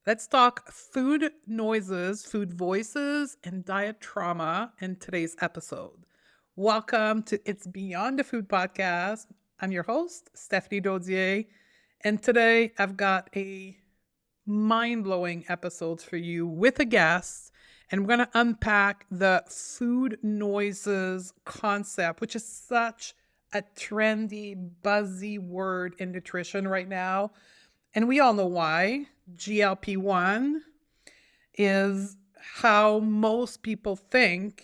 Let's talk food noises, food voices, and diet trauma in today's episode. Welcome to It's Beyond the Food podcast. I'm your host, Stephanie Dodier, and today I've got a mind-blowing episode for you with a guest, and we're going to unpack the food noises concept, which is such a trendy, buzzy word in nutrition right now. And we all know why. GLP-1 is how most people think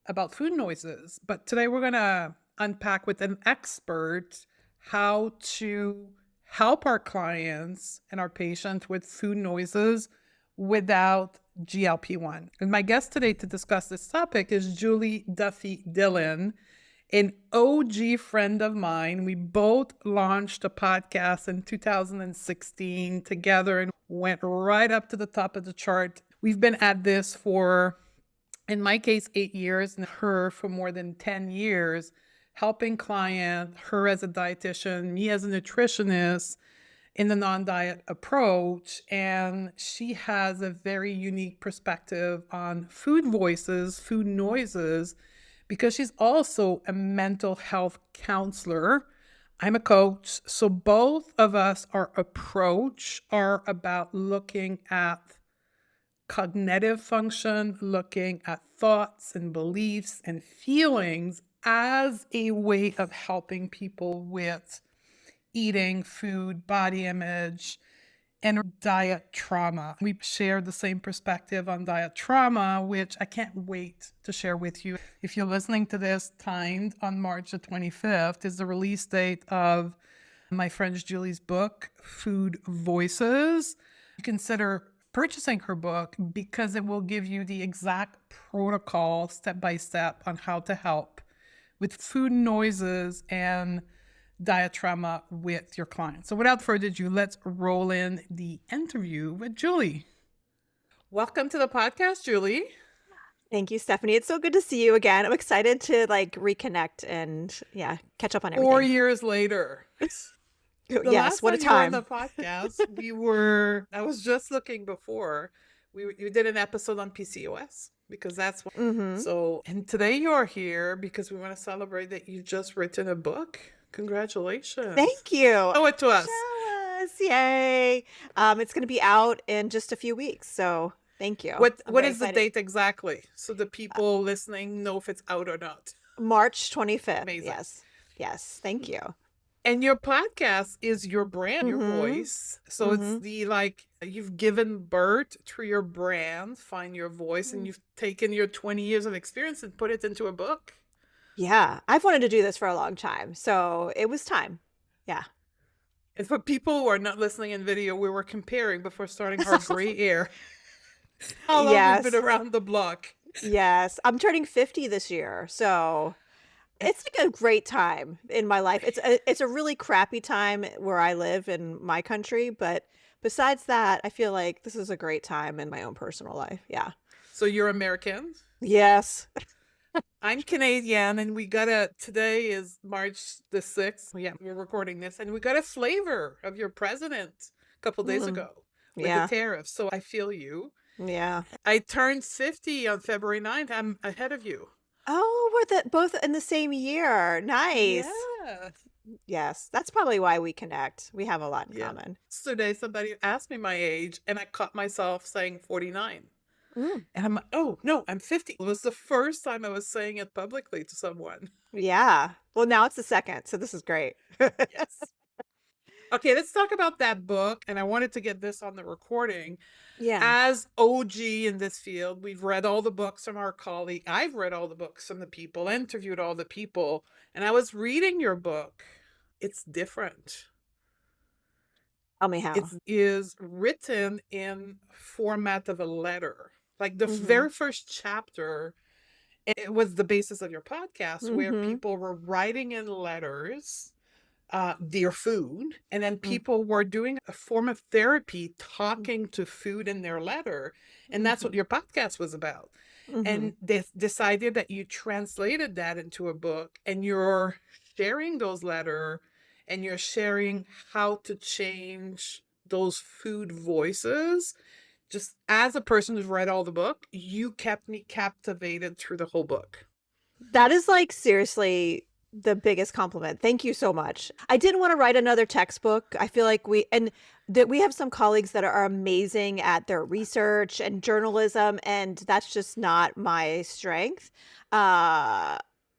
about food noises. But today we're going to unpack with an expert how to help our clients and our patients with food noises without GLP-1. And my guest today to discuss this topic is Julie Duffy Dillon, an OG friend of mine. We both launched a podcast in 2016 together and went right up to the top of the chart. We've been at this for, in my case, 8 years, and her for more than 10 years, helping clients, her as a dietitian, me as a nutritionist in the non-diet approach. And she has a very unique perspective on food voices, food noises, because she's also a mental health counselor. I'm a coach. So both of us, our approach are about looking at cognitive function, looking at thoughts and beliefs and feelings as a way of helping people with eating, food, body image, and diet trauma. We share the same perspective on diet trauma, which I can't wait to share with you. If you're listening to this, timed on March the 25th is the release date of my friend Julie's book, Food Voices. Consider purchasing her book because it will give you the exact protocol, step by step, on how to help with food noises and diet trauma with your clients. So without further ado, let's roll in the interview with Julie. Welcome to the podcast, Julie. Thank you, Stephanie. It's so good to see you again. I'm excited to reconnect and catch up on everything. 4 years later. Yes, what a time. You were on the podcast, I was just looking before, we did an episode on PCOS because that's what, so, and today you're here because we want to celebrate that you've just written a book. Congratulations. Thank you. Show it to us. Show us. Yay. It's going to be out in just a few weeks. So thank you. What is the date exactly? So the people listening know if it's out or not. March 25th. Amazing. Yes. Thank you. And your podcast is your brand, your voice. So it's you've given birth to your brand, find your voice, and you've taken your 20 years of experience and put it into a book. Yeah, I've wanted to do this for a long time, so it was time. Yeah. And for people who are not listening in video, we were comparing before starting our gray hair. How long we've been around the block. Yes, I'm turning 50 this year, so it's like a great time in my life. It's a really crappy time where I live in my country, but besides that, I feel like this is a great time in my own personal life. Yeah. So you're American? Yes. I'm Canadian, and today is March the 6th. Yeah, we're recording this, and we got a flavor of your president a couple days ago with the tariffs. So I feel you. Yeah. I turned 50 on February 9th. I'm ahead of you. Oh, we're both in the same year. Nice. Yeah. Yes, that's probably why we connect. We have a lot in common. Yesterday, somebody asked me my age, and I caught myself saying 49. And I'm like, oh, no, I'm 50. It was the first time I was saying it publicly to someone. Yeah. Well, now it's the second, so this is great. Yes. Okay, let's talk about that book. And I wanted to get this on the recording. Yeah. As OG in this field, we've read all the books from our colleague. I've read all the books from the people, interviewed all the people. And I was reading your book. It's different. Tell me how. It is written in format of a letter. Like the very first chapter, it was the basis of your podcast where people were writing in letters their food, and then people were doing a form of therapy, talking to food in their letter. And that's what your podcast was about. And they decided that you translated that into a book, and you're sharing those letters, and you're sharing how to change those food voices, just as a person who's read all the book, you kept me captivated through the whole book. That is, like, seriously the biggest compliment. Thank you so much. I didn't wanna write another textbook. I feel like we have some colleagues that are amazing at their research and journalism, and that's just not my strength. Uh,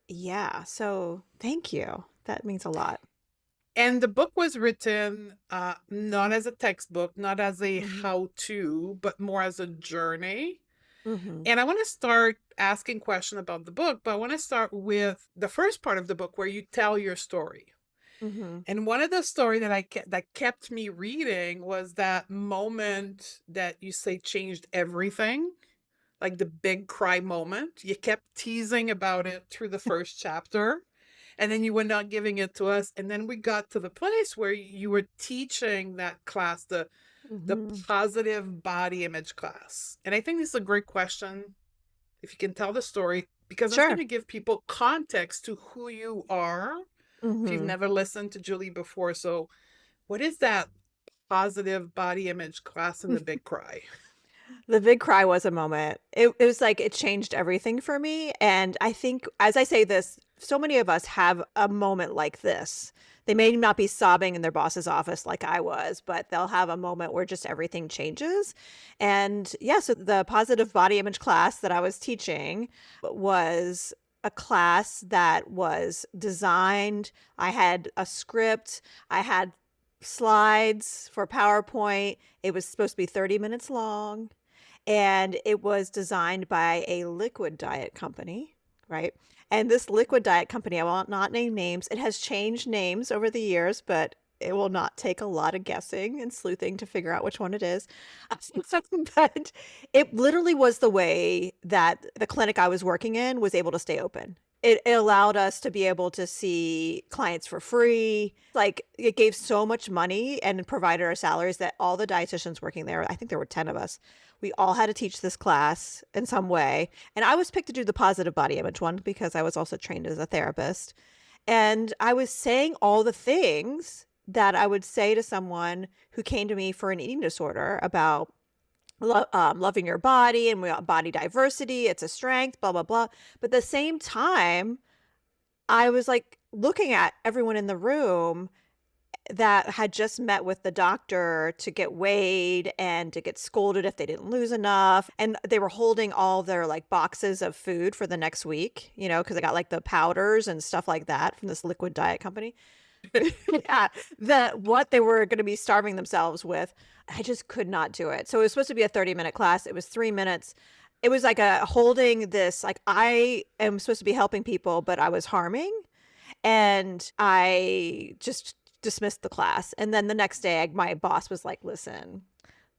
yeah, so thank you. That means a lot. And the book was written not as a textbook, not as a Mhm. how-to, but more as a journey. Mhm. And I want to start asking questions about the book, but I want to start with the first part of the book where you tell your story. Mhm. And one of the story that that kept me reading was that moment that you say changed everything, like the big cry moment. You kept teasing about it through the first chapter, and then you were not giving it to us. And then we got to the place where you were teaching that class, the Mhm. positive body image class. And I think this is a great question if you can tell the story, because it's going Sure. to give people context to who you are if you've Mhm. never listened to Julie before. So, what is that positive body image class in the big cry? The big cry was a moment. It was like it changed everything for me, and I think as I say this, so many of us have a moment like this. They may not be sobbing in their boss's office like I was, but they'll have a moment where just everything changes. And yeah, so the positive body image class that I was teaching was a class that was designed. I had a script, I had slides for PowerPoint. It was supposed to be 30 minutes long, and it was designed by a liquid diet company, right? And this liquid diet company, I will not name names. It has changed names over the years, but it will not take a lot of guessing and sleuthing to figure out which one it is. But it literally was the way that the clinic I was working in was able to stay open. It allowed us to be able to see clients for free. Like, it gave so much money and provided our salaries that all the dietitians working there, I think there were 10 of us, we all had to teach this class in some way. And I was picked to do the positive body image one because I was also trained as a therapist. And I was saying all the things that I would say to someone who came to me for an eating disorder about loving your body and we want body diversity. It's a strength, blah, blah, blah. But at the same time, I was like looking at everyone in the room that had just met with the doctor to get weighed and to get scolded if they didn't lose enough. And they were holding all their like boxes of food for the next week, you know, because they got like the powders and stuff like that from this liquid diet company. Yeah, that what they were gonna be starving themselves with. I just could not do it. So it was supposed to be a 30-minute class. It was 3 minutes. It was like a holding this like, I am supposed to be helping people, but I was harming, and I just dismissed the class. And then the next day, my boss was like, "Listen,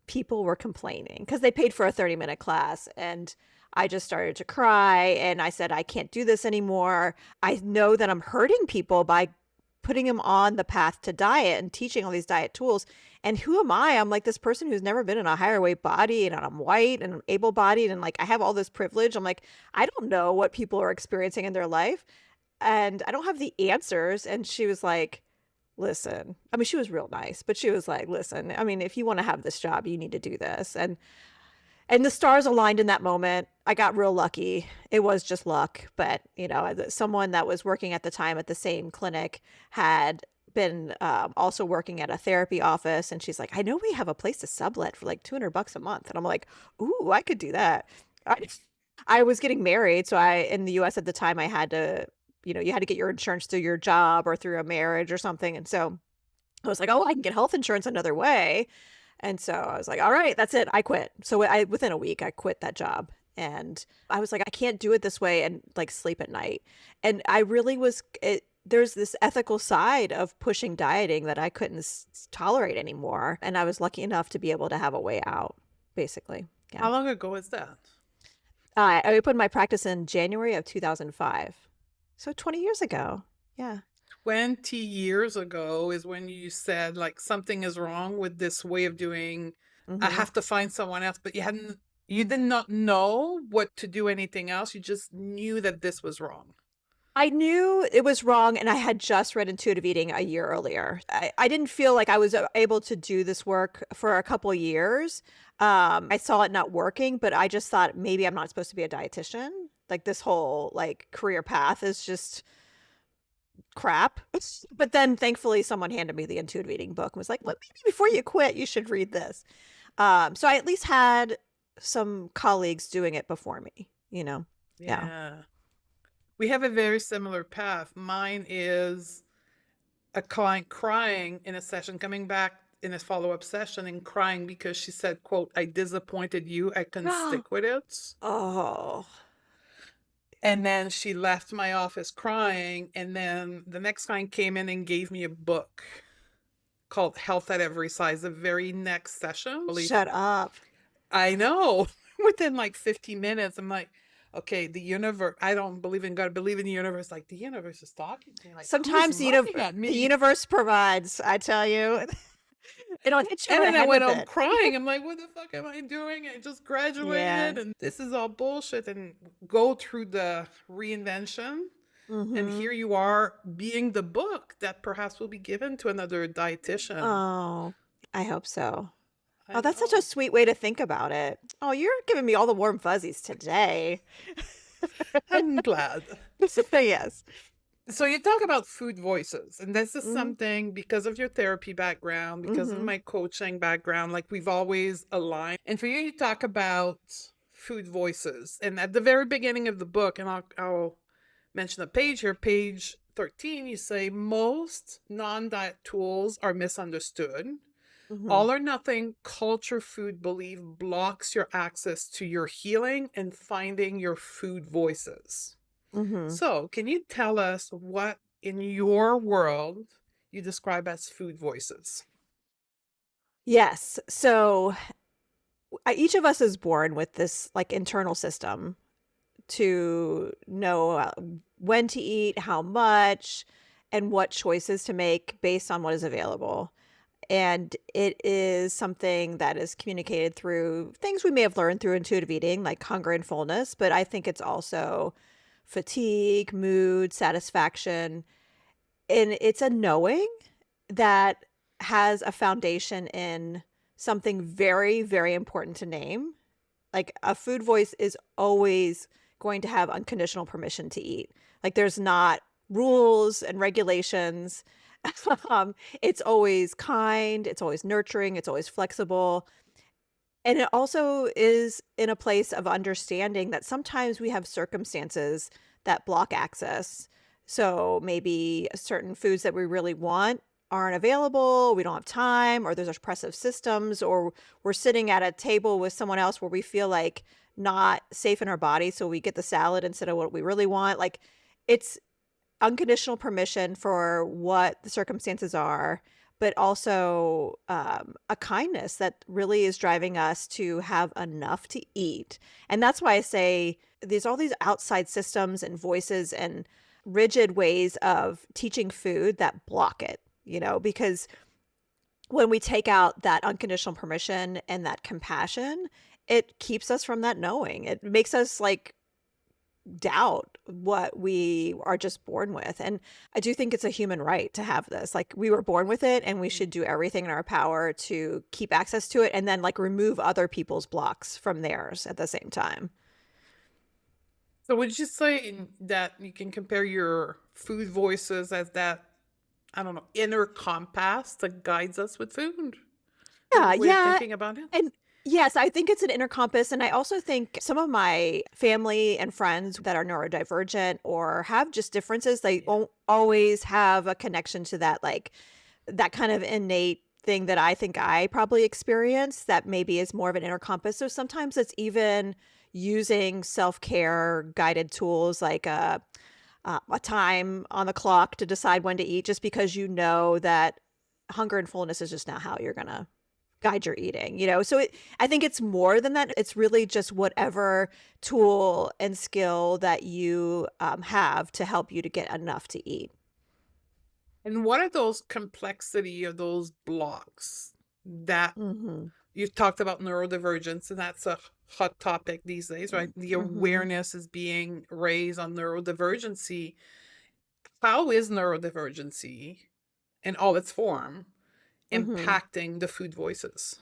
people were complaining because they paid for a 30-minute class." And I just started to cry and I said, "I can't do this anymore. I know that I'm hurting people by putting them on the path to diet and teaching all these diet tools. And who am I? I'm like this person who's never been in a higher weight body and I'm white and I'm able bodied and like I have all this privilege. I'm like, I don't know what people are experiencing in their life and I don't have the answers." And she was like, "Listen," I mean, she was real nice, but she was like, "Listen, I mean, if you want to have this job, you need to do this." And the stars aligned in that moment. I got real lucky. It was just luck, but you know, someone that was working at the time at the same clinic had been also working at a therapy office, and she's like, "I know we have a place to sublet for like $200 a month," and I'm like, "Ooh, I could do that." I, I was getting married, so I in the U.S. at the time, I had to, you know, you had to get your insurance through your job or through a marriage or something, and so I was like, "Oh, I can get health insurance another way." And so I was like, "All right, that's it. I quit." So I within a week I quit that job. And I was like, "I can't do it this way and like sleep at night." And I really was there's this ethical side of pushing dieting that I couldn't tolerate anymore. And I was lucky enough to be able to have a way out, basically. Yeah. How long ago is that? I opened my practice in January of 2005. So 20 years ago. Yeah. 20 years ago is when you said, like, something is wrong with this way of doing. I Mhm. have to find someone else, but you did not know what to do anything else. You just knew that this was wrong. I knew it was wrong, and I had just read Intuitive Eating a year earlier. I didn't feel like I was able to do this work for a couple years. I saw it not working, but I just thought maybe I'm not supposed to be a dietitian. Like this whole like career path is just crap. But then thankfully someone handed me the Intuitive Eating book and was like, "Well, maybe before you quit, you should read this." So I at least had some colleagues doing it before me, you know. Yeah. Yeah. We have a very similar path. Mine is a client crying in a session, coming back in a follow-up session and crying because she said, quote, "I disappointed you. I couldn't stick with it." Oh. And then she left my office crying. And then the next client came in and gave me a book called Health at Every Size, the very next session. Shut up. I know. Within like 50 minutes, I'm like, okay, the universe, I don't believe in God, I believe in the universe. Like, the universe is talking to me. Like, Sometimes who's looking at the me? universe provides, I tell you. It'll hit you And over the then I head went with home it. crying. I'm like, what the fuck am I doing? I just Yeah. graduated and this is all bullshit. And go through the reinvention. And Mhm. here you are being the book that perhaps will be given to another dietitian. Oh, I hope so. I Oh, that's such a know. sweet way to think about it. Oh, you're giving me all the warm fuzzies today. I'm glad. Yes. So you talk about food voices, and this is Mhm. something because of your therapy background, because of Mhm. my coaching background, like we've always aligned. And for you, you talk about food voices. And at the very beginning of the book, and I'll mention a page here, page 13, you say most non-diet tools are misunderstood. Mhm. All or nothing culture food belief blocks your access to your healing and finding your food voices. Mhm. So, can you tell us what in your world you describe as food voices? Yes. So, each of us is born with this like internal system to know when to eat, how much, and what choices to make based on what is available. And it is something that is communicated through things we may have learned through intuitive eating, like hunger and fullness. But I think it's also fatigue, mood, satisfaction. And it's a knowing that has a foundation in something very, very important to name. Like a food voice is always going to have unconditional permission to eat. Like there's not rules and regulations. It's always kind, it's always nurturing, it's always flexible. And it also is in a place of understanding that sometimes we have circumstances that block access. So maybe certain foods that we really want aren't available, we don't have time, or there's oppressive systems, or we're sitting at a table with someone else where we feel like not safe in our body. So we get the salad instead of what we really want. Like it's unconditional permission for what the circumstances are, but also a kindness that really is driving us to have enough to eat. And that's why I say there's all these outside systems and voices and rigid ways of teaching food that block it, because when we take out that unconditional permission and that compassion, it keeps us from that knowing. It makes us like doubt what we are just born with. And I do think it's a human right to have this. Like we were born with it and we Mm. should do everything in our power to keep access to it and then like remove other people's blocks from theirs at the same time. So, would you say that you can compare your food voices as that, I don't know, inner compass that guides us with food? Is that a Yeah, good way of yeah. thinking about it? And yes, I think it's an inner compass. And I also think some of my family and friends that are neurodivergent or have just differences, they Yeah. won't always have a connection to that, like that kind of innate thing that I think I probably experience that maybe is more of an inner compass. So sometimes it's even using self-care guided tools like a time on the clock to decide when to eat, just because you know that hunger and fullness is just not how you're gonna guide your eating, So I think it's more than that. It's really just whatever tool and skill that you have to help you to get enough to eat. And what are those complexity of those blocks that Hmm. you've talked about neurodivergence, and that's a hot topic these days, right? The Hmm. awareness is being raised on neurodivergency. how is neurodivergency in all its form Mhm. impacting the food voices?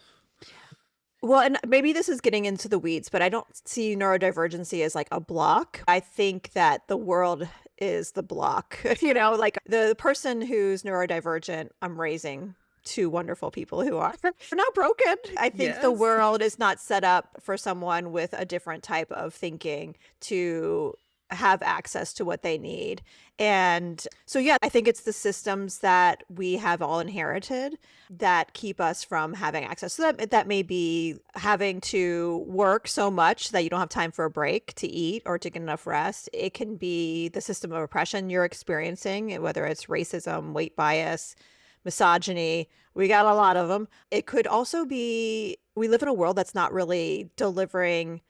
Well, and maybe this is getting into the weeds, but I don't see neurodivergency as like a block. I think that the world is the block. Like the person who's neurodivergent, I'm raising two wonderful people who are they're not broken. I think the Yes. world is not set up for someone with a different type of thinking to have access to what they need. And so, yeah, I think it's the systems that we have all inherited that keep us from having access. So that may be having to work so much that you don't have time for a break to eat or to get enough rest. It can be the system of oppression you're experiencing, whether it's racism, weight bias, misogyny. We got a lot of them. It could also be we live in a world that's not really delivering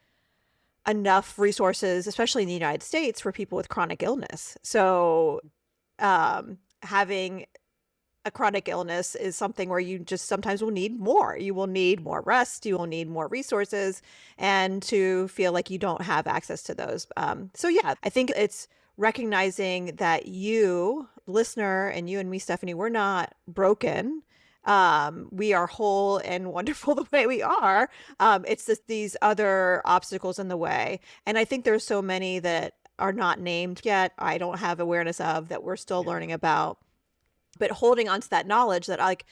enough resources, especially in the United States, for people with chronic illness. So having a chronic illness is something where you just sometimes will need more. You will need more rest. You will need more resources, and to feel like you don't have access to those. So yeah, I think it's recognizing that you, listener, and you and me, Stephanie, we're not broken. We are whole and wonderful the way we are. It's just these other obstacles in the way. And I think there's so many that are not named yet. I don't have awareness of that we're still Yeah. learning about, but holding on to that knowledge that like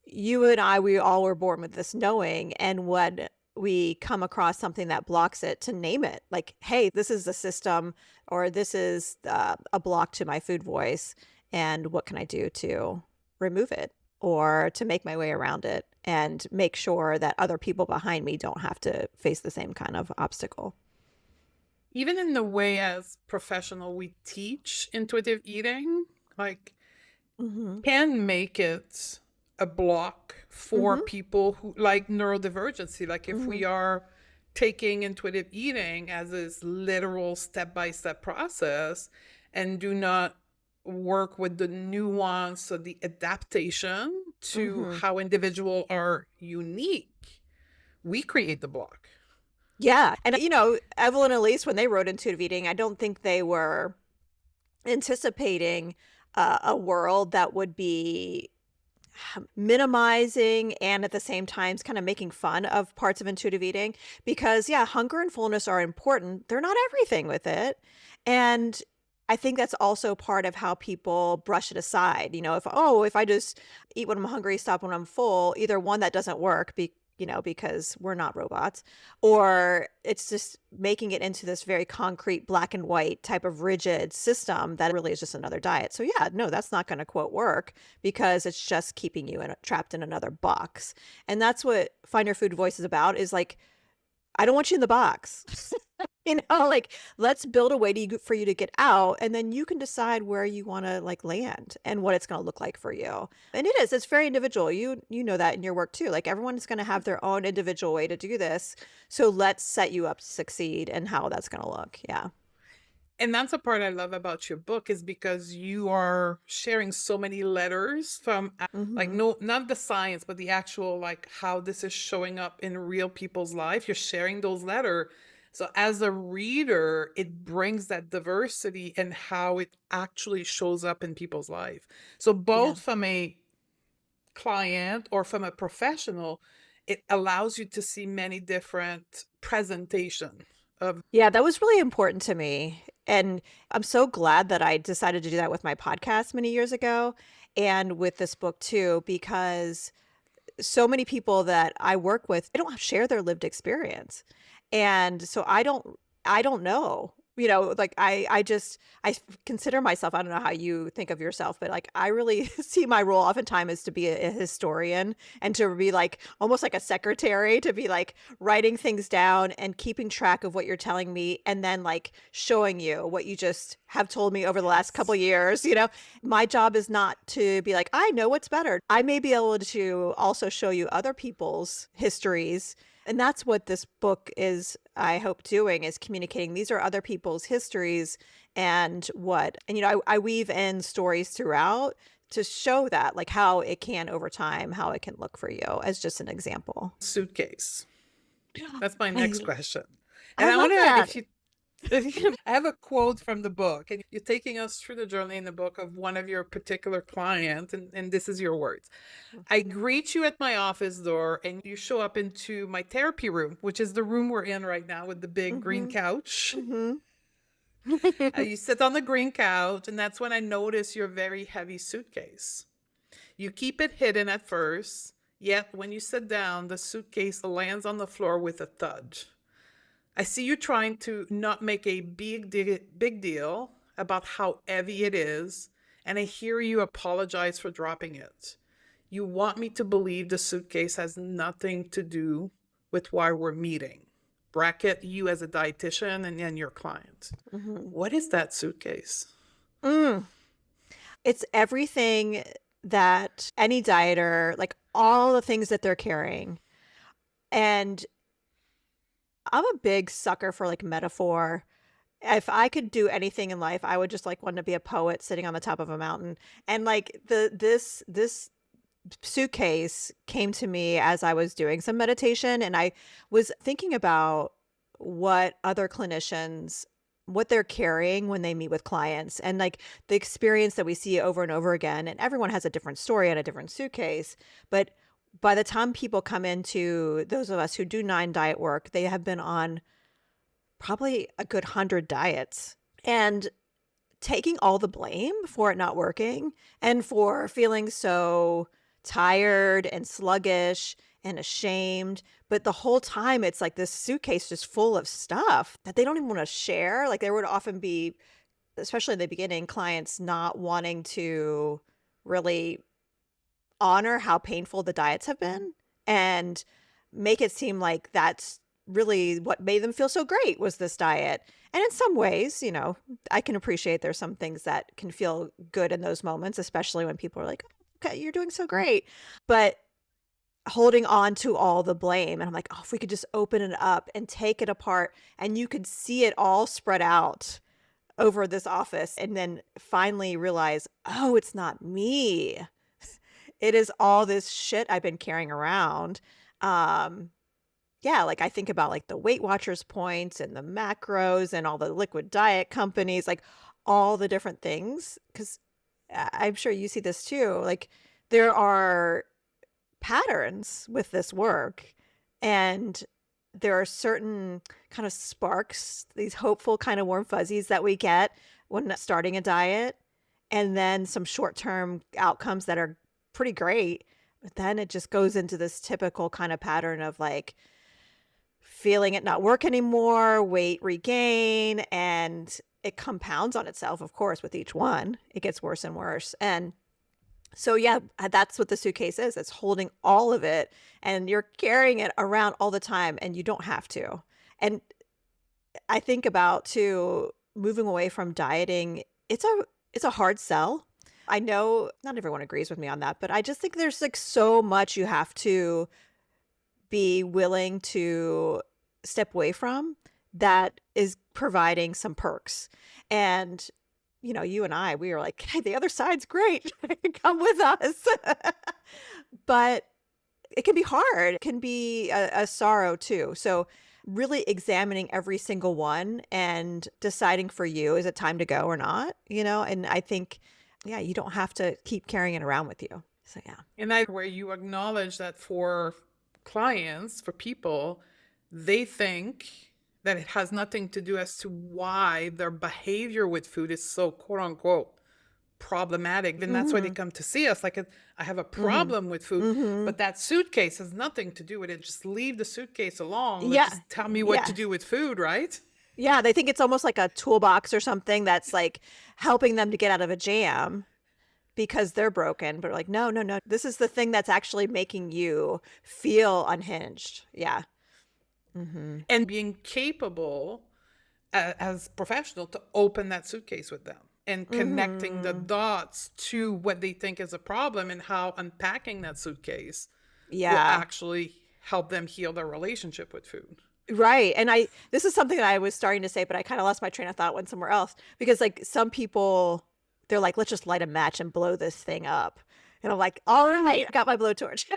you and I, we all were born with this knowing. And when we come across something that blocks it, to name it like, hey, this is the system, or this is a block to my food voice. And what can I do to remove it or to make my way around it and make sure that other people behind me don't have to face the same kind of obstacle? Even in the way as professional we teach intuitive eating, like Mm-hmm. can make it a block for Mm-hmm. people who like neurodivergency. Like if Mm-hmm. we are taking intuitive eating as this literal step-by-step process and do not work with the nuance or the adaptation to Mm-hmm. how individuals are unique, we create the block. Yeah. And, Evelyn and Elise, when they wrote Intuitive Eating, I don't think they were anticipating a world that would be minimizing and at the same time kind of making fun of parts of intuitive eating, because yeah, hunger and fullness are important. They're not everything with it. And I think that's also part of how people brush it aside. If I just eat when I'm hungry, stop when I'm full, either one, that doesn't work because we're not robots, or it's just making it into this very concrete black and white type of rigid system that really is just another diet. So yeah, no, that's not going to quote work, because it's just keeping you trapped in another box. And that's what Find Your Food Voice is about, is like, I don't want you in the box. Like, let's build a way for you to get out, and then you can decide where you want to like land and what it's going to look like for you. And it's very individual. You know that in your work too. Like, everyone's going to have their own individual way to do this. So let's set you up to succeed and how that's going to look. Yeah. And that's a part I love about your book, is because you are sharing so many letters from like, Mhm. no, not the science, but the actual, like how this is showing up in real people's life. You're sharing those letters. So as a reader, it brings that diversity and how it actually shows up in people's life. So Yeah. both from a client or from a professional, it allows you to see many different presentation of. Yeah, that was really important to me. And I'm so glad that I decided to do that with my podcast many years ago and with this book too, because so many people that I work with, they don't share their lived experience. And so I don't know. Like I consider myself, I don't know how you think of yourself, but like I really see my role oftentimes is to be a historian and to be like almost like a secretary, to be like writing things down and keeping track of what you're telling me, and then like showing you what you just have told me over the last couple Yes. years. My job is not to be like, I know what's better. I may be able to also show you other people's histories. And that's what this book is, I hope, doing, is communicating these are other people's histories, and I weave in stories throughout to show that, like, how it can over time, how it can look for you, as just an example. Suitcase. That's my I next question. I And I love wonder that. if you I have a quote from the book, and you're taking us through the journey in the book of one of your particular clients, and this is your words. I greet you at my office door, and you show up into my therapy room, which is the room we're in right now with the big green Mhm. couch. Mhm. You sit on the green couch, and that's when I notice your very heavy suitcase. You keep it hidden at first, yet when you sit down, the suitcase lands on the floor with a thud. I see you trying to not make a big deal about how heavy it is, and I hear you apologize for dropping it. You want me to believe the suitcase has nothing to do with why we're meeting. Bracket you as a dietitian and then your client. Mhm. What is that suitcase? Mm. It's everything that any dieter, like all the things that they're carrying. And I'm a big sucker for like metaphor. If I could do anything in life, I would just like want to be a poet sitting on the top of a mountain. And like this suitcase came to me as I was doing some meditation, and I was thinking about what other clinicians, what they're carrying when they meet with clients, and like the experience that we see over and over again, and everyone has a different story and a different suitcase. But by the time people come into those of us who do 9 diet work, they have been on probably a good 100 diets. And taking all the blame for it not working and for feeling so tired and sluggish and ashamed. But the whole time, it's like this suitcase just full of stuff that they don't even want to share. Like, there would often be, especially in the beginning, clients not wanting to really honor how painful the diets have been and make it seem like that's really what made them feel so great was this diet. And in some ways, I can appreciate there's some things that can feel good in those moments, especially when people are like, okay, you're doing so great. But holding on to all the blame, and I'm like, oh, if we could just open it up and take it apart and you could see it all spread out over this office and then finally realize, oh, it's not me. It is all this shit I've been carrying around. Um, yeah, like I think about like the Weight Watchers points and the macros and all the liquid diet companies, like all the different things. Cause I'm sure you see this too. Like there are patterns with this work, and there are certain kind of sparks, these hopeful kind of warm fuzzies that we get when starting a diet, and then some short-term outcomes that are pretty great. But then it just goes into this typical kind of pattern of like feeling it not work anymore, weight regain, and it compounds on itself, of course, with each one. It gets worse and worse. And so, yeah, that's what the suitcase is. It's holding all of it, and you're carrying it around all the time, and you don't have to. And I think about too moving away from dieting. It's a hard sell. I know not everyone agrees with me on that, but I just think there's like so much you have to be willing to step away from that is providing some perks. And you and I, we were like, hey, the other side's great. Come with us. But it can be hard. It can be a sorrow too. So really examining every single one and deciding for you, is it time to go or not? And I think, yeah, you don't have to keep carrying it around with you. So yeah. And I where you acknowledge that for clients, for people, they think that it has nothing to do as to why their behavior with food is so quote unquote problematic. And that's why they Mhm. come to see us. Like, I have a Mhm. problem with food, Mhm. but that suitcase has nothing to do with it. Just leave the suitcase alone. Let's Yeah. just tell me what to Yeah. do with food, right? Yeah, they think it's almost like a toolbox or something that's like helping them to get out of a jam because they're broken, but like, no, no, no. This is the thing that's actually making you feel unhinged. Yeah. Mhm. And being capable as professional to open that suitcase with them and connecting the Mhm. dots to what they think is a problem and how unpacking that suitcase will Yeah. actually help them heal their relationship with food. Right. And this is something that I was starting to say, but I kind of lost my train of thought, went somewhere else because like some people, they're like, let's just light a match and blow this thing up. And I'm like, all right, I got my blowtorch.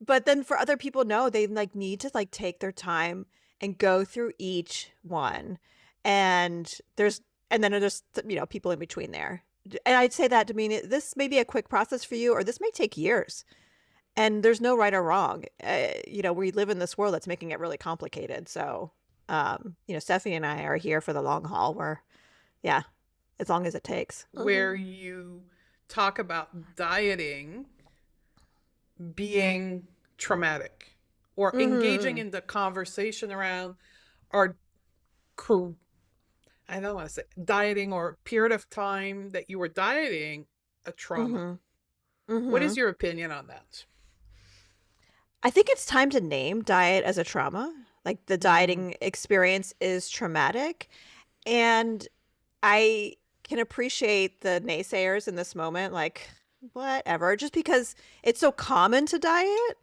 But then for other people, no, they like need to like take their time and go through each one. And then there's, people in between there. And I'd say that to mean this may be a quick process for you, or this may take years. And there's no right or wrong. We live in this world that's making it really complicated. So, Stephanie and I are here for the long haul where, yeah, as long as it takes. Where you talk about dieting being traumatic or engaging in the conversation around our, I don't want to say dieting or period of time that you were dieting a trauma. What is your opinion on that? I think it's time to name diet as a trauma. Like the dieting experience is traumatic. And I can appreciate the naysayers in this moment, like, whatever, just because it's so common to diet.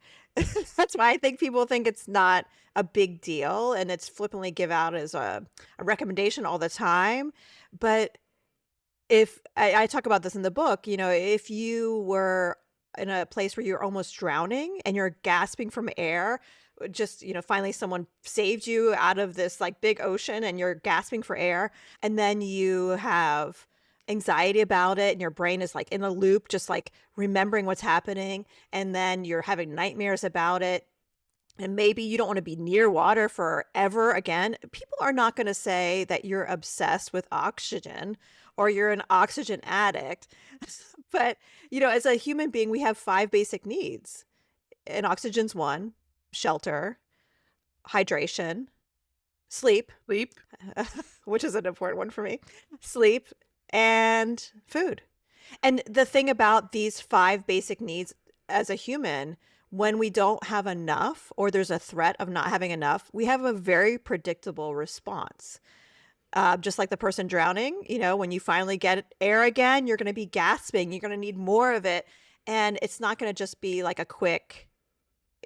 That's why I think people think it's not a big deal and it's flippantly give out as a recommendation all the time. But if I talk about this in the book, if you were in a place where you're almost drowning and you're gasping from air, just, finally someone saved you out of this like big ocean and you're gasping for air, and then you have anxiety about it and your brain is like in a loop, just like remembering what's happening, and then you're having nightmares about it. And maybe you don't want to be near water forever again. People are not going to say that you're obsessed with oxygen or you're an oxygen addict. But, as a human being, we have 5 basic needs. And oxygen's one: shelter, hydration, sleep, Sleep. which is an important one for me, sleep, and food. And the thing about these 5 basic needs as a human, when we don't have enough or there's a threat of not having enough, we have a very predictable response. Just like the person drowning, when you finally get air again, you're going to be gasping. You're going to need more of it. And it's not going to just be like a quick,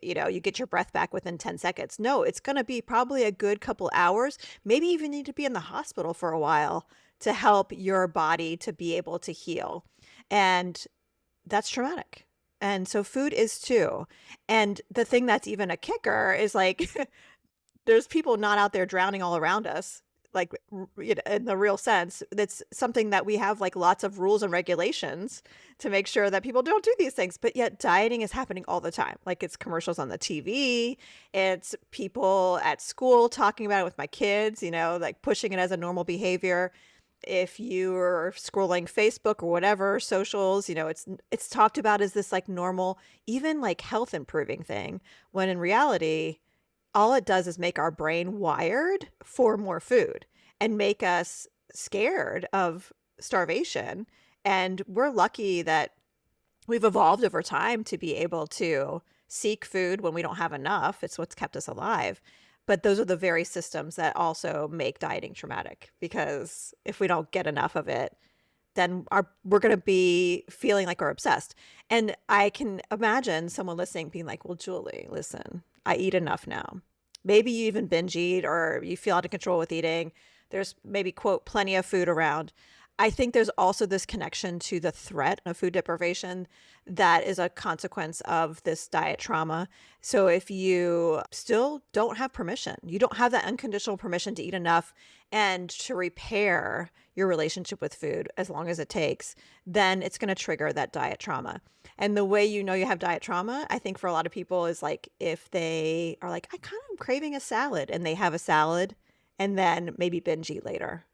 you get your breath back within 10 seconds. No, it's going to be probably a good couple hours. Maybe even need to be in the hospital for a while to help your body to be able to heal. And that's traumatic. And so food is too. And the thing that's even a kicker is like, there's people not out there drowning all around us, like, in the real sense. That's something that we have like lots of rules and regulations to make sure that people don't do these things. But yet dieting is happening all the time. Like it's commercials on the TV. It's people at school talking about it with my kids, like pushing it as a normal behavior. If you're scrolling Facebook or whatever socials, it's talked about as this like normal, even like health improving thing, when in reality, all it does is make our brain wired for more food and make us scared of starvation. And we're lucky that we've evolved over time to be able to seek food when we don't have enough. It's what's kept us alive. But those are the very systems that also make dieting traumatic, because if we don't get enough of it, then we're going to be feeling like we're obsessed. And I can imagine someone listening being like, well, Julie, listen, I eat enough now. Maybe you even binge eat or you feel out of control with eating. There's maybe, quote, plenty of food around. I think there's also this connection to the threat of food deprivation that is a consequence of this diet trauma. So if you still don't have permission, you don't have that unconditional permission to eat enough and to repair your relationship with food as long as it takes, then it's going to trigger that diet trauma. And the way you have diet trauma, I think for a lot of people is like if they are like, I kind of am craving a salad, and they have a salad and then maybe binge eat later.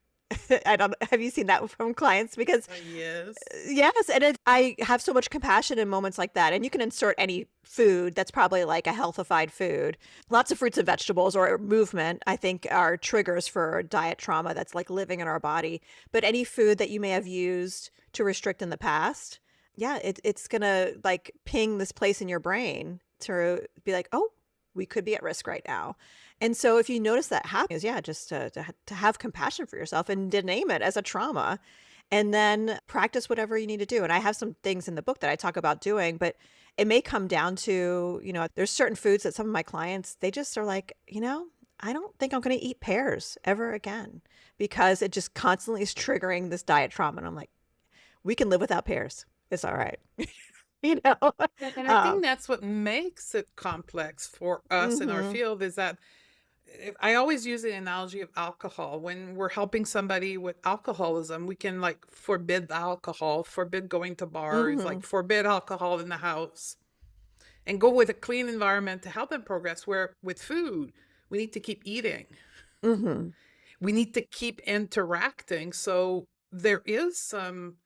Have you seen that from clients? Because Yes. yes, and I have so much compassion in moments like that. And you can insert any food that's probably like a healthified food. Lots of fruits and vegetables or movement, I think, are triggers for diet trauma that's like living in our body. But any food that you may have used to restrict in the past, yeah, it's going to like ping this place in your brain to be like, oh, we could be at risk right now. And so if you notice that happens, yeah, just to have compassion for yourself and to name it as a trauma, and then practice whatever you need to do. And I have some things in the book that I talk about doing, but it may come down to, there's certain foods that some of my clients, they just are like, I don't think I'm going to eat pears ever again, because it just constantly is triggering this diet trauma. And I'm like, we can live without pears. It's all right. And I think that's what makes it complex for us in our field, is that I always use the analogy of alcohol. When we're helping somebody with alcoholism, we can like forbid the alcohol, forbid going to bars, like Mhm. forbid alcohol in the house, and go with a clean environment to help them progress. Where with food, we need to keep eating. Mhm. We need to keep interacting. So there is some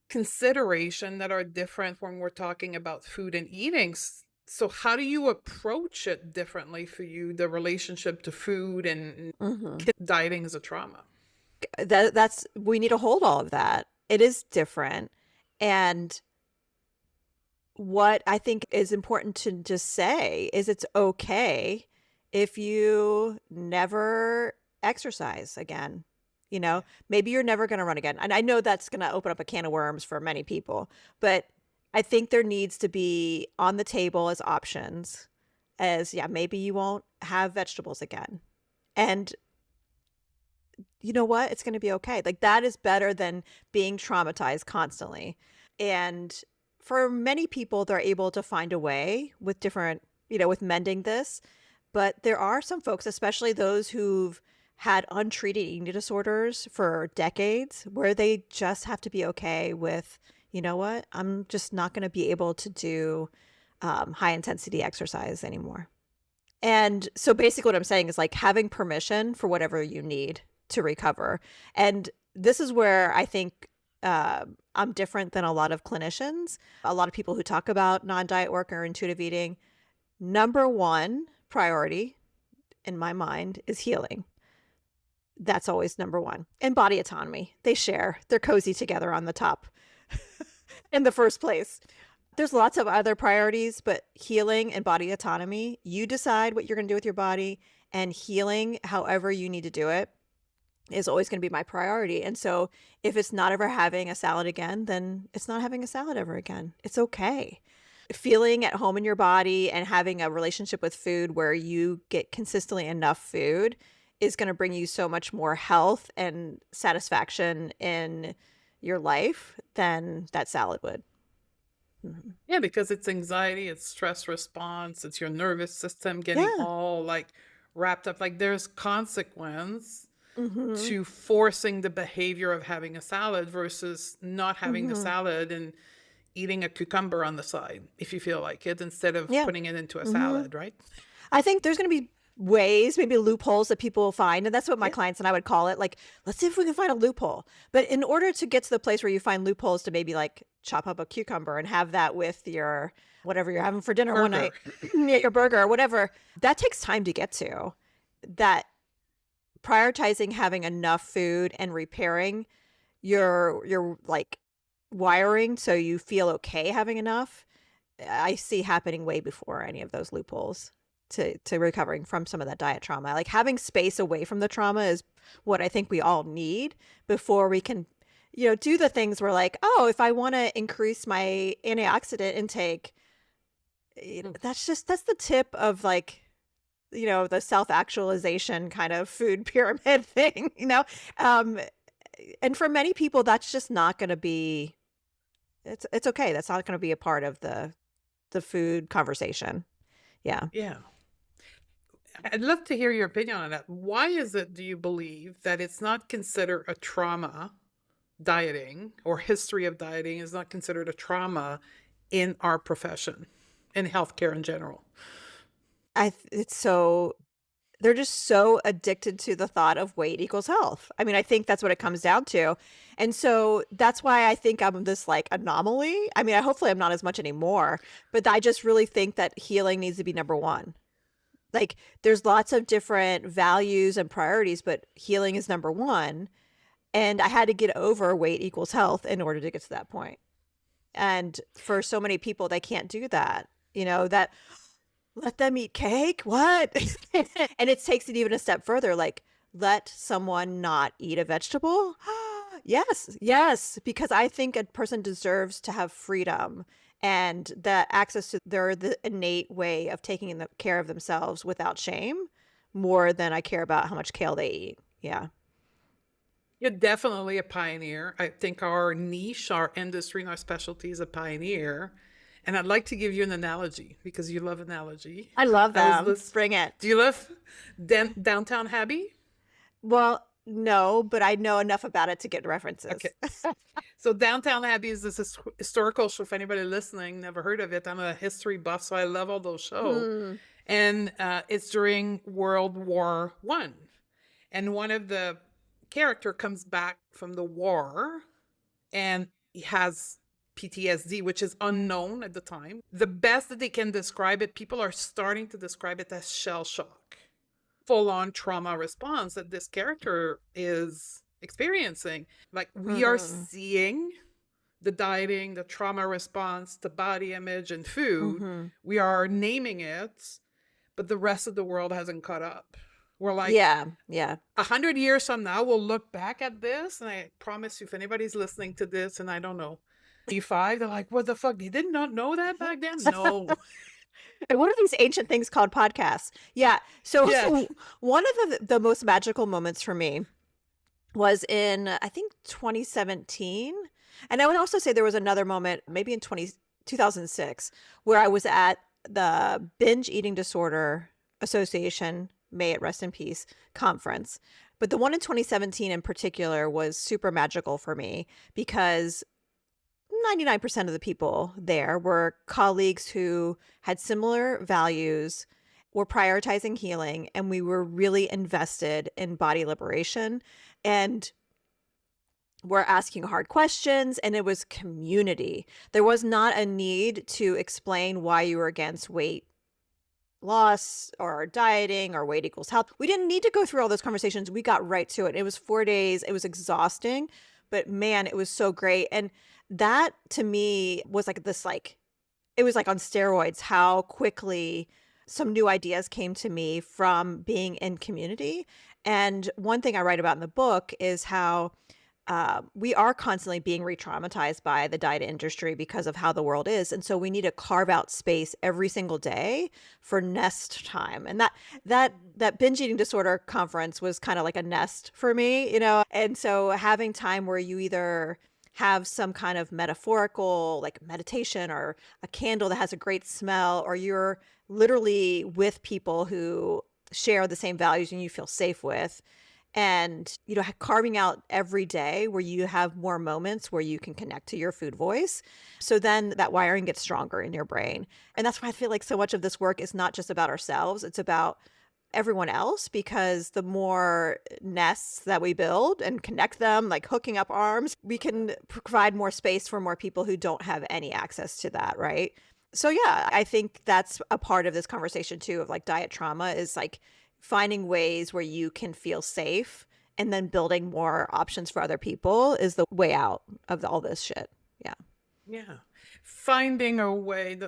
consideration that are different when we're talking about food and eating. So how do you approach it differently for you, the relationship to food and Mhm. dieting as a trauma? That's we need to hold all of that. It is different. And what I think is important to just say is it's okay if you never exercise again. You Yeah. know, maybe you're never going to run again. And I know that's going to open up a can of worms for many people, but I think there needs to be on the table as options as, yeah, maybe you won't have vegetables again. And you know what? It's going to be okay. Like that is better than being traumatized constantly. And for many people, they're able to find a way with different, with mending this. But there are some folks, especially those who've had untreated eating disorders for decades, where they just have to be okay with, you know what? I'm just not going to be able to do high intensity exercise anymore. And so basically what I'm saying is like having permission for whatever you need to recover. And this is where I think I'm different than a lot of clinicians, a lot of people who talk about non-diet work or intuitive eating. Number one priority in my mind is healing. That's always number one. And body autonomy. They share. They're cozy together on the top in the first place. There's lots of other priorities, but healing and body autonomy, you decide what you're going to do with your body, and healing however you need to do it is always going to be my priority. And so if it's not ever having a salad again, then it's not having a salad ever again. It's okay. Feeling at home in your body and having a relationship with food where you get consistently enough food is going to bring you so much more health and satisfaction in your life than that salad would. Mhm. Yeah, because it's anxiety, it's stress response, it's your nervous system getting Yeah. all like wrapped up. Like there's consequence Mhm. to forcing the behavior of having a salad versus not having the Mhm. salad and eating a cucumber on the side if you feel like it instead of Yeah. putting it into a Mhm. salad, right? I think there's gonna be ways, maybe loopholes that people will find, and that's what my Yeah. clients and I would call it, like, "Let's see if we can find a loophole." But in order to get to the place where you find loopholes to maybe, like, chop up a cucumber and have that with your whatever you're having for dinner one Burger. night, yeah, your burger or whatever, that takes time to get to. That prioritizing having enough food and repairing your, like, wiring so you feel okay having enough, I see happening way before any of those loopholes to recovering from some of that diet trauma. Like having space away from the trauma is what I think we all need before we can, do the things where like, oh, if I want to increase my antioxidant intake, that's the tip of like, the self-actualization kind of food pyramid thing, Um and for many people that's just not going to be it's okay. That's not going to be a part of the food conversation. Yeah. Yeah. I'd love to hear your opinion on that. Why is it, do you believe, that it's not considered a trauma, dieting or history of dieting is not considered a trauma in our profession, in healthcare in general? It's so they're just so addicted to the thought of weight equals health. I mean, I think that's what it Yeah. comes down to. And so that's why I think I'm this like anomaly. I mean, hopefully I'm not as much anymore, but I just really think that healing needs to be number one. Like there's lots of different values and priorities, but healing is number one. And I had to get over weight equals health in order to get to that point. And for so many people, they can't do that. That let them eat cake? What? And it takes it even a step further, like, let someone not eat a vegetable? Yes, yes, because I think a person deserves to have freedom and the access to the innate way of taking care of themselves without shame more than I care about how much kale they eat. Yeah. You're definitely a pioneer. I think our niche, our industry, and our specialty is a pioneer. And I'd like to give you an analogy because you love analogy. I love I was them. listening. Bring it. Do you love Downtown Abbey? Well, no, but I know enough about it to get references. Okay. So Downtown Abbey is this historical show. If anybody listening never heard of it, I'm a history buff, so I love all those shows. Hmm. And it's during World War One, and one of the character comes back from the war, and he has PTSD, which is unknown at the time. The best that they can describe it, people are starting to describe it as shell shock, full on trauma response that this character is experiencing. Like we are Hmm. seeing the dieting, the trauma response, the body image and food. Hmm. We are naming it, but the rest of the world hasn't caught up. We're like, Yeah. Yeah. 100 years from now, we'll look back at this, and I promise you, if anybody's listening to this, and I don't know, 85, they're like, what the fuck? They did not know that back then? No. And what are these ancient things called podcasts? Yeah. So, Yeah. so one of the most magical moments for me was in, I think, 2017. And I would also say there was another moment, maybe in 2006, where I was at the Binge Eating Disorder Association, may it rest in peace, conference. But the one in 2017 in particular was super magical for me because 99% of the people there were colleagues who had similar values, were prioritizing healing, and we were really invested in body liberation. And we're asking hard questions, and it was community. There was not a need to explain why you were against weight loss or dieting or weight equals health. We didn't need to go through all those conversations. We got right to it. It was 4 days. It was exhausting, but man, it was so great. And that to me was like this, like, it was like on steroids, how quickly some new ideas came to me from being in community. And one thing I write about in the book is how we are constantly being re-traumatized by the diet industry because of how the world is. And so we need to carve out space every single day for nest time. And that binge eating disorder conference was kind of like a nest for me, you know? And so having time where you either have some kind of metaphorical like meditation or a candle that has a great smell, or you're literally with people who share the same values and you feel safe with, and you know, carving out every day where you have more moments where you can connect to your food voice, so then that wiring gets stronger in your brain. And that's why I feel like so much of this work is not just about ourselves, it's about everyone else, because the more nests that we build and connect them, like hooking up arms, we can provide more space for more people who don't have any access to that, right? So yeah, I think that's a part of this conversation too, of like diet trauma, is like finding ways where you can feel safe, and then building more options for other people is the way out of all this shit. Yeah. Yeah. Finding a way,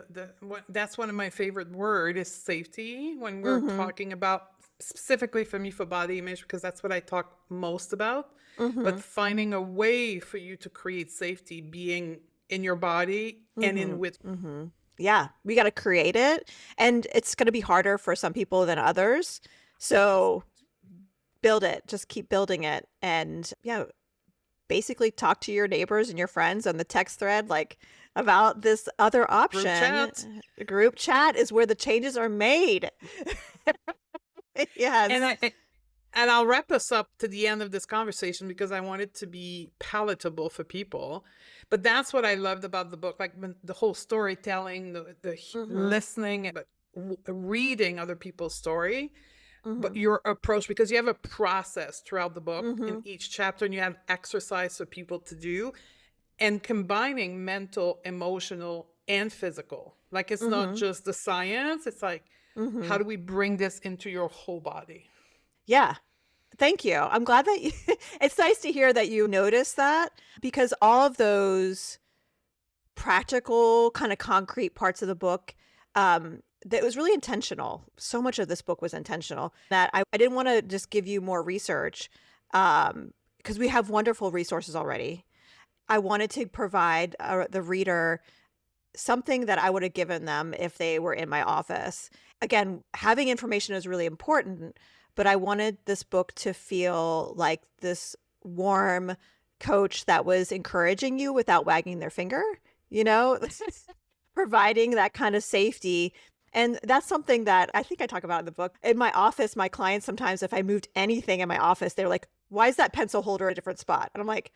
that's one of my favorite words is safety when we're Mm-hmm. talking about, specifically for me, for body image, because that's what I talk most about. Mm-hmm. But finding a way for you to create safety, being in your body and Mm-hmm. in with. Mm-hmm. Yeah, we got to create it, and it's going to be harder for some people than others. So build it, just keep building it. And yeah, basically talk to your neighbors and your friends on the text thread, like, about this other Group option. chat. The group chat is where the changes are made. And Yes. and I'll wrap us up to the end of this conversation because I want it to be palatable for people. But that's what I loved about the book, like the whole storytelling, the Mm-hmm. listening, but reading other people's story. But Mm-hmm. your approach, because you have a process throughout the book Mm-hmm. in each chapter, and you have exercise for people to do, and combining mental, emotional, and physical. Like it's not Mm-hmm. just the science, it's like, Mm-hmm. how do we bring this into your whole body? Yeah. Thank you. I'm glad that you, it's nice to hear that you noticed that, because all of those practical, kind of concrete parts of the book, that was really intentional. So much of this book was intentional that I didn't want to just give you more research, because we have wonderful resources already. I wanted to provide the reader something that I would have given them if they were in my office. Again, having information is really important, but I wanted this book to feel like this warm coach that was encouraging you without wagging their finger, you know? providing that kind of safety. And that's something that I think I talk about in the book. In my office, my clients sometimes, if I moved anything in my office, they're like, why is that pencil holder a different spot? And I'm like,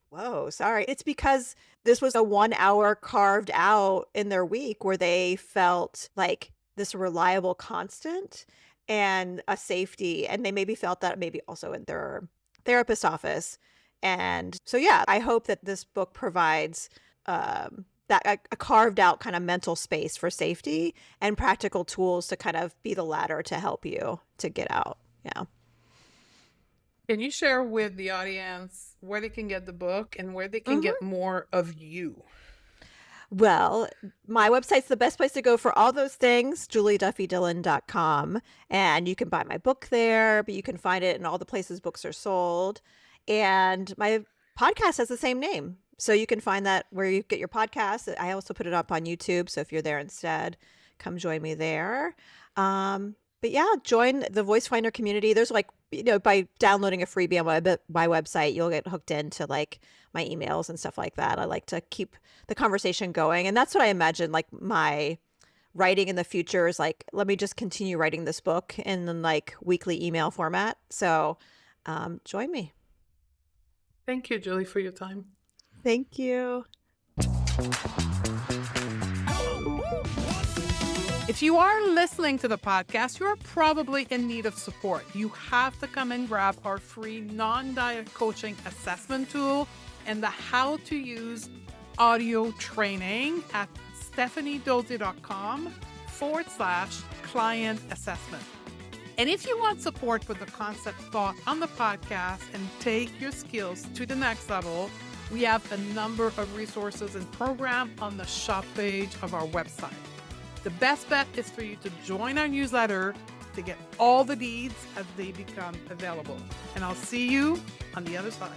whoa, sorry. It's because this was a 1 hour carved out in their week where they felt like this reliable constant and a safety. And they maybe felt that maybe also in their therapist's office. And so, yeah, I hope that this book provides that a carved out kind of mental space for safety and practical tools to kind of be the ladder to help you to get out. Yeah. Can you share with the audience where they can get the book and where they can Mhm. get more of you? Well, my website's the best place to go for all those things, julieduffydillon.com. And you can buy my book there, but you can find it in all the places books are sold. And my podcast has the same name. So you can find that where you get your podcast. I also put it up on YouTube. So if you're there instead, come join me there. But yeah, join the Voice Finder community. There's like, by downloading a freebie on my website, you'll get hooked into like my emails and stuff like that. I like to keep the conversation going. And that's what I imagine like my writing in the future is like, let me just continue writing this book in like weekly email format. So join me. Thank you, Julie, for your time. Thank you. If you are listening to the podcast, you're probably in need of support. You have to come and grab our free non-diet coaching assessment tool and the how to use audio training at stephaniedodier.com/client assessment. And if you want support with the concept taught on the podcast and take your skills to the next level, we have a number of resources and programs on the shop page of our website. The best bet is for you to join our newsletter to get all the deeds as they become available. And I'll see you on the other side.